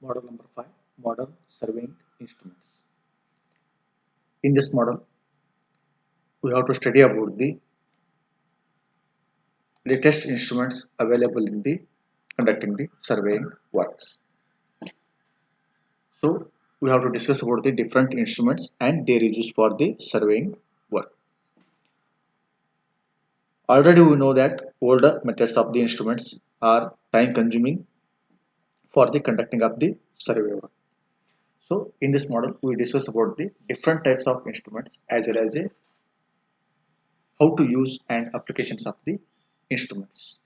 Model number 5, Modern Surveying Instruments. In this model, we have to study about the latest instruments available in the conducting the surveying works. So, we have to discuss about the different instruments and their uses for the surveying work. Already we know that older methods of the instruments are time consuming for the conducting of the survey work. So, in this model, we discuss about the different types of instruments as well as how to use and applications of the instruments.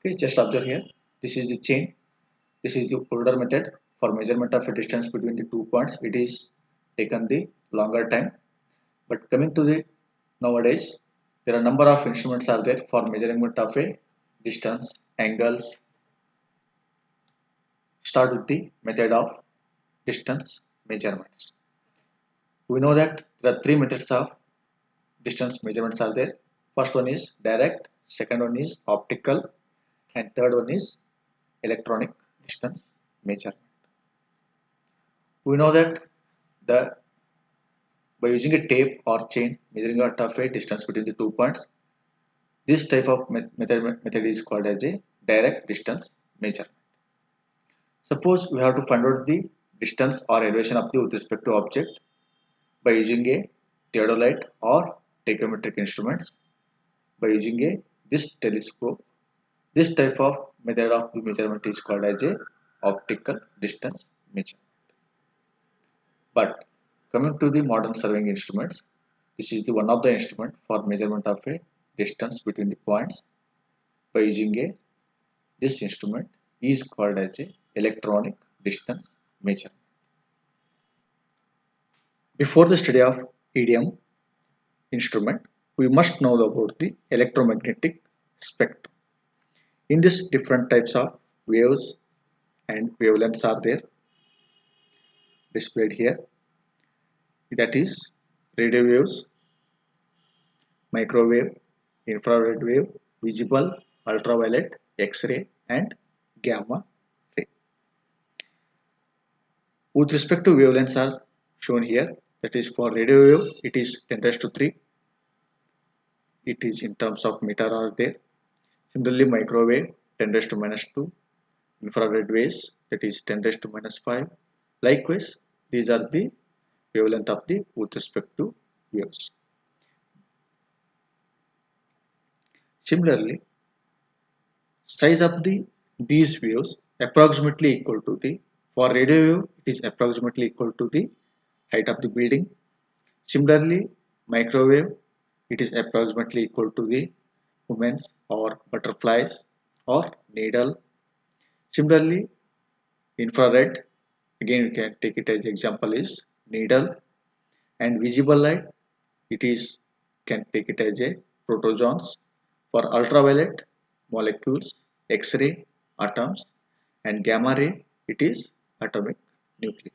Okay, just observe here. This is the chain. This is the older method for measurement of a distance between the 2 points. It is taken the longer time. But coming to the nowadays, there are number of instruments are there for measurement of a distance, angles. Start with the method of distance measurements. We know that there are three methods of distance measurements are there. First one is direct, second one is optical, and third one is electronic distance measurement. We know that the by using a tape or chain measuring out of a distance between the 2 points, this type of method is called as a direct distance measurement. Suppose we have to find out the distance or elevation of the with respect to object by using a theodolite or tachometric instruments by using a this telescope. This type of method of the measurement is called as a optical distance measurement. But coming to the modern surveying instruments, this is the one of the instrument for measurement of a distance between the points by using a this instrument is called as a electronic distance measurement. Before the study of EDM instrument, we must know about the electromagnetic spectrum. In this, different types of waves and wavelengths are there displayed here. That is radio waves, microwave, infrared wave, visible, ultraviolet, X-ray and gamma ray. With respect to wavelengths are shown here. That is for radio wave, it is 10 raised to 3. It is in terms of meter are there. Similarly, microwave 10 raised to minus 2. Infrared waves, that is 10 raised to minus 5. Likewise, these are the wavelength of the with respect to waves. Similarly, size of these waves approximately equal to the for radio wave it is approximately equal to the height of the building. Similarly, microwave it is approximately equal to the humans or butterflies or needle. Similarly, infrared again we can take it as example is needle, and visible light it is can take it as a protozoans. For ultraviolet molecules, X-ray atoms, and gamma ray it is atomic nuclei.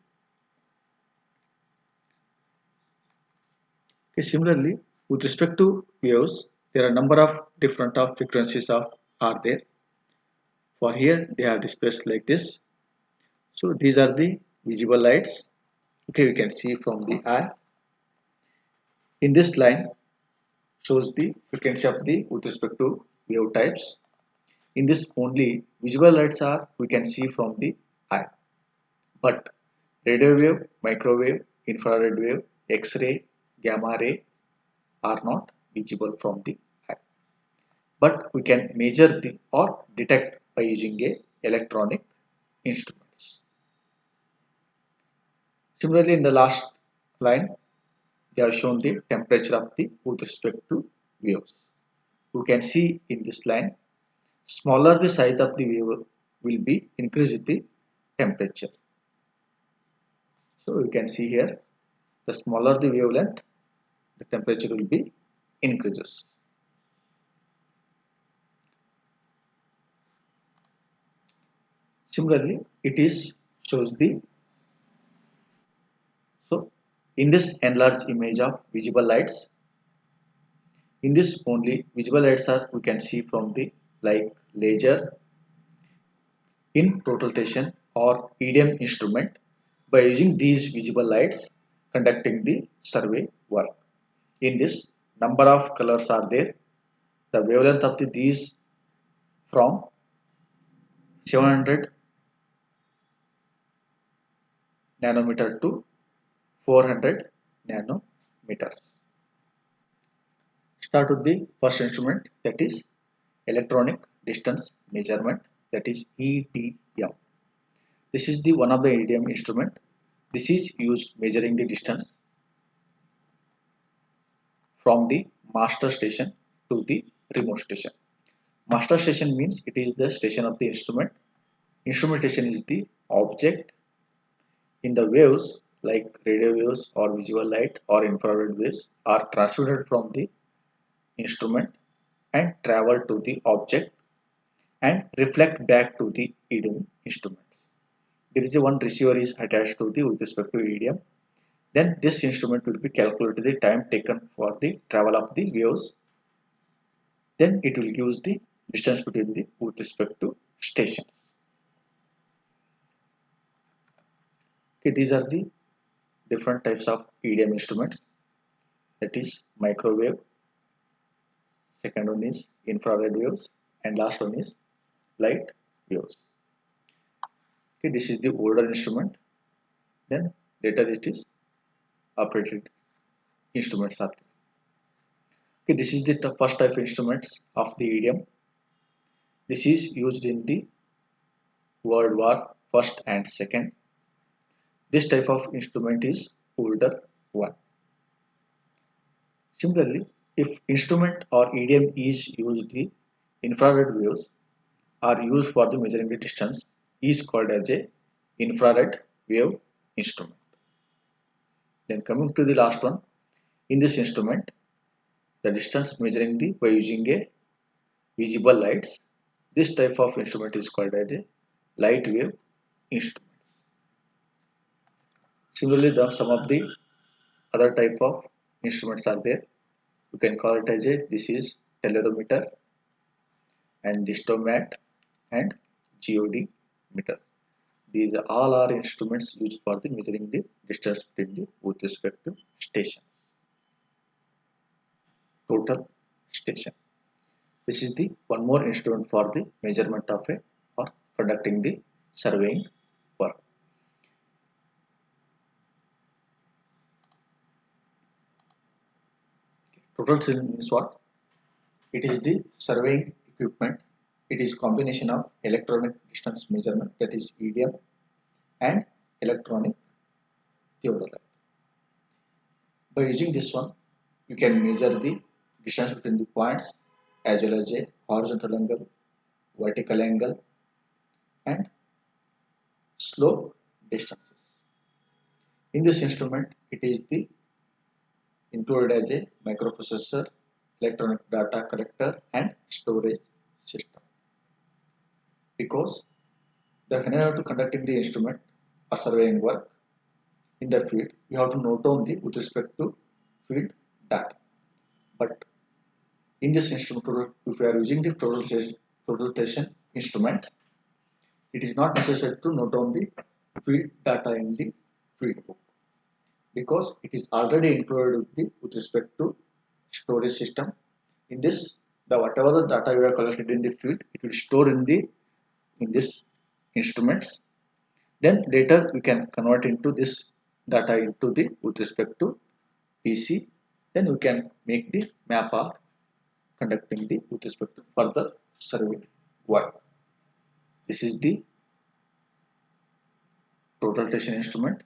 Okay, similarly, with respect to waves, there are a number of different frequencies are there. For here, they are displayed like this. So these are the visible lights. Okay, we can see from the eye. In this line, shows the frequency of the with respect to wave types. In this only visible lights are we can see from the eye, but radio wave, microwave, infrared wave, X-ray, gamma ray are not visible from the eye, but we can measure the or detect by using a electronic instruments. Similarly, in the last line, they have shown the temperature of the with respect to waves. You can see in this line, smaller the size of the wave will be increase with the temperature. So you can see here, the smaller the wavelength, the temperature will be increases. Similarly, it is shows the so in this enlarged image of visible lights. In this only visible lights are we can see from the like laser in rotation or EDM instrument by using these visible lights conducting the survey work. In this, number of colors are there. The wavelength of these from 700 nanometer to 400 nanometers. Start with the first instrument, that is electronic distance measurement, that is EDM. This is the one of the EDM instrument. This is used measuring the distance from the master station to the remote station. Master station means it is the station of the instrument. Instrumentation is the object in the waves like radio waves or visual light or infrared waves are transmitted from the instrument and travel to the object and reflect back to the EDM instruments. There is one receiver is attached to the with respect to EDM. Then this instrument will be calculated the time taken for the travel of the waves. Then it will use the distance between the with respect to stations. Okay, these are the different types of EDM instruments. That is microwave. Second one is infrared waves, and last one is light waves. Okay, this is the older instrument. Then later it is operated instruments are there. Okay, this is the first type of instruments of the EDM. This is used in the World War First and Second. This type of instrument is older one. Similarly, if instrument or EDM is used, the infrared waves are used for the measuring the distance is called as a infrared wave instrument. Then coming to the last one, in this instrument, the distance measuring the by using a visible lights. This type of instrument is called as a light wave instruments. Similarly, some of the other type of instruments are there. You can call it as a this is telenometer and distomat and GOD meter. These all are instruments used for the measuring the distance between the with respect to stations. Total station. This is the one more instrument for the measurement of a or conducting the surveying work. Total station means what? It is the surveying equipment. It is combination of electronic distance measurement, that is EDM, and electronic theodolite. By using this one, you can measure the distance between the points as well as a horizontal angle, vertical angle, and slope distances. In this instrument, it is the included as a microprocessor, electronic data collector, and storage system. Because whenever to conducting the instrument or surveying work in the field, you have to note down the with respect to field data. But in this instrument, if you are using the total station instrument, it is not necessary to note down the field data in the field book because it is already included with respect to storage system. In this, the whatever the data you have collected in the field, it will store in this instruments. Then later we can convert into this data into the with respect to PC. Then we can make the map of conducting the with respect to further survey work. This is the total station instrument,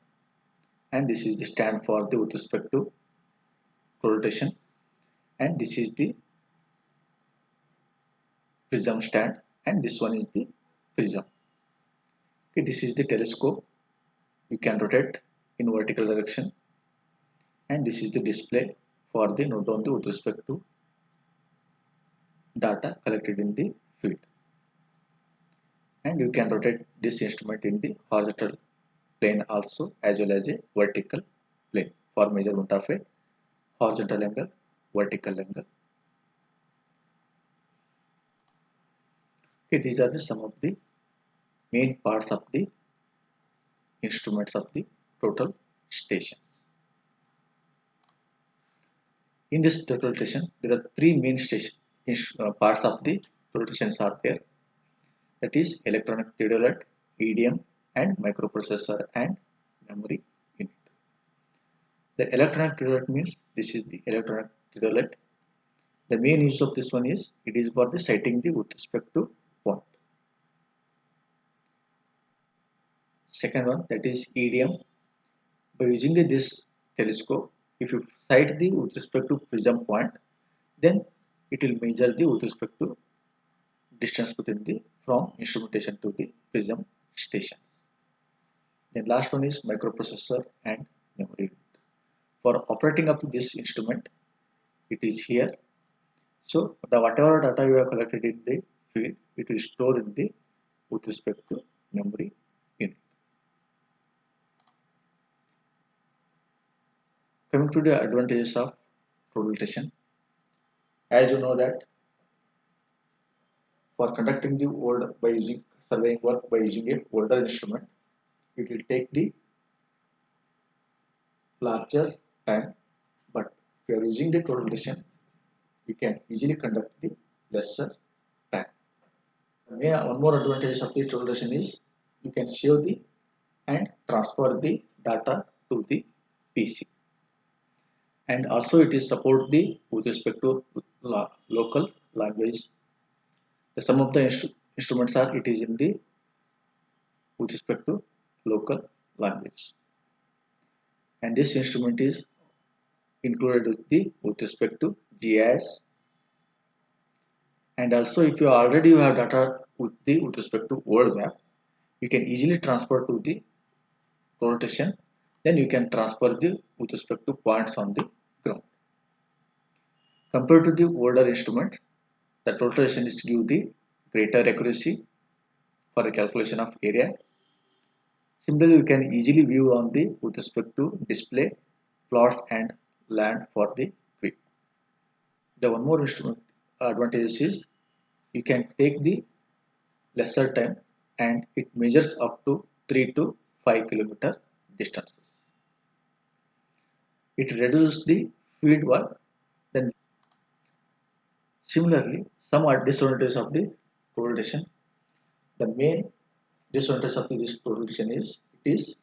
and this is the stand for the with respect to total station, and this is the prism stand, and this one is the prism. Okay, this is the telescope. You can rotate in vertical direction, and this is the display for the note down with respect to data collected in the field. And you can rotate this instrument in the horizontal plane also as well as a vertical plane for measurement of a horizontal angle, vertical angle. Okay, these are the some of the main parts of the instruments of the total stations. In this total station, there are three main parts of the total stations are there. That is electronic theodolite, EDM, and microprocessor and memory unit. The electronic theodolite means this is the electronic theodolite. The main use of this one is it is for the sighting the with respect to point. Second one, that is EDM. By using this telescope, if you sight the with respect to prism point, then it will measure the with respect to distance between the from instrumentation to the prism stations. Then last one is microprocessor and memory unit. For operating up this instrument, it is here. So the whatever data you have collected in the field, it will store in the with respect to memory unit. Coming to the advantages of total. As you know that for conducting the old by using surveying work by using a older instrument, it will take the larger time, but if you are using the total, you can easily conduct the lesser time. One more advantage of the total is you can save the and transfer the data to the PC, and also it is support the with respect to local language. Some of the instruments are it is in the with respect to local language, and this instrument is included with respect to GIS, and also if you already have data with respect to world map, you can easily transfer to the rotation. Then you can transfer the with respect to points on the ground. Compared to the older instrument, the rotation is give the greater accuracy for a calculation of area. Similarly, you can easily view on the with respect to display, plots and land for the quick. The one more instrument advantage is you can take the lesser time and it measures up to 3 to 5 kilometer distances. It reduces the field work. Then similarly, some are disadvantages of the total. The main disadvantage of this total is it is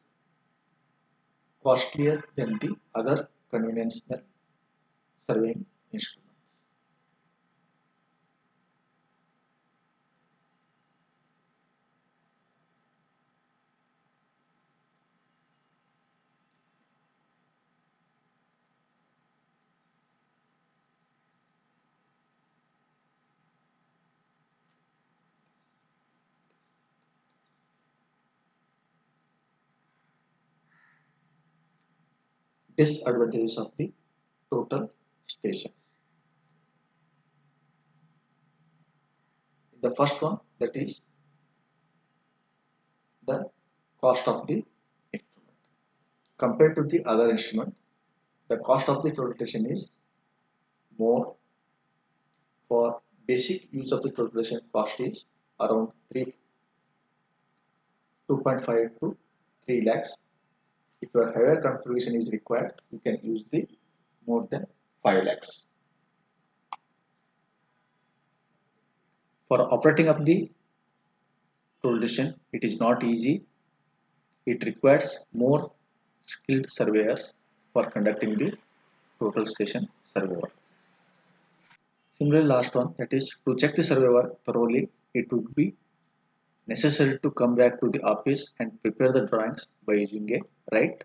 costlier than the other conventional surveying instruments. Disadvantages of the total stations. The first one, that is the cost of the instrument. Compared to the other instrument, the cost of the total is more. For basic use of the total cost is around 2.5 to 3 lakhs. If your higher configuration is required, you can use the more than 5 lakhs. For operating up the total, it is not easy. It requires more skilled surveyors for conducting the total station survey work. Similarly, last one, that is to check the survey work thoroughly, it would be necessary to come back to the office and prepare the drawings by using a write